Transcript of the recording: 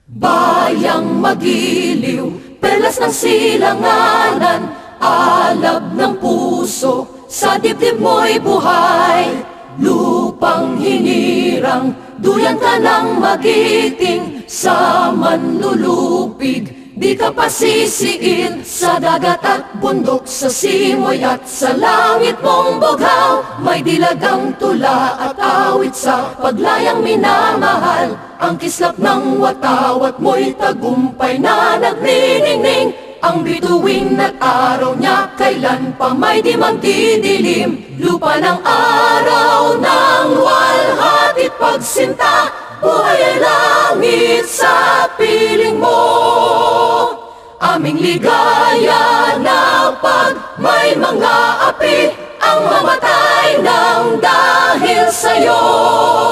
Bayang magiliw, perlas ng silanganan, alab ng puso, sa dibdib mo'y buhay. Lupang hinirang, duyan ka ng magiting, sa manlulupig, di ka pasisiin. Sa dagat at bundok, sa simoy at sa langit mong bughaw, may dilagang tula at awit sa paglayang minamahal. Ang kislap ng watawat mo'y tagumpay na nagniningning. Ang bituin at araw niya kailan pa may di magdidilim. Lupa ng araw ng luwalhati't pagsinta, buhay ay langit sa piling mo. Aming ligaya na pag may mga api, ang mamatay ng dahil sa'yo. Ang mamatay ng dahil sa'yo.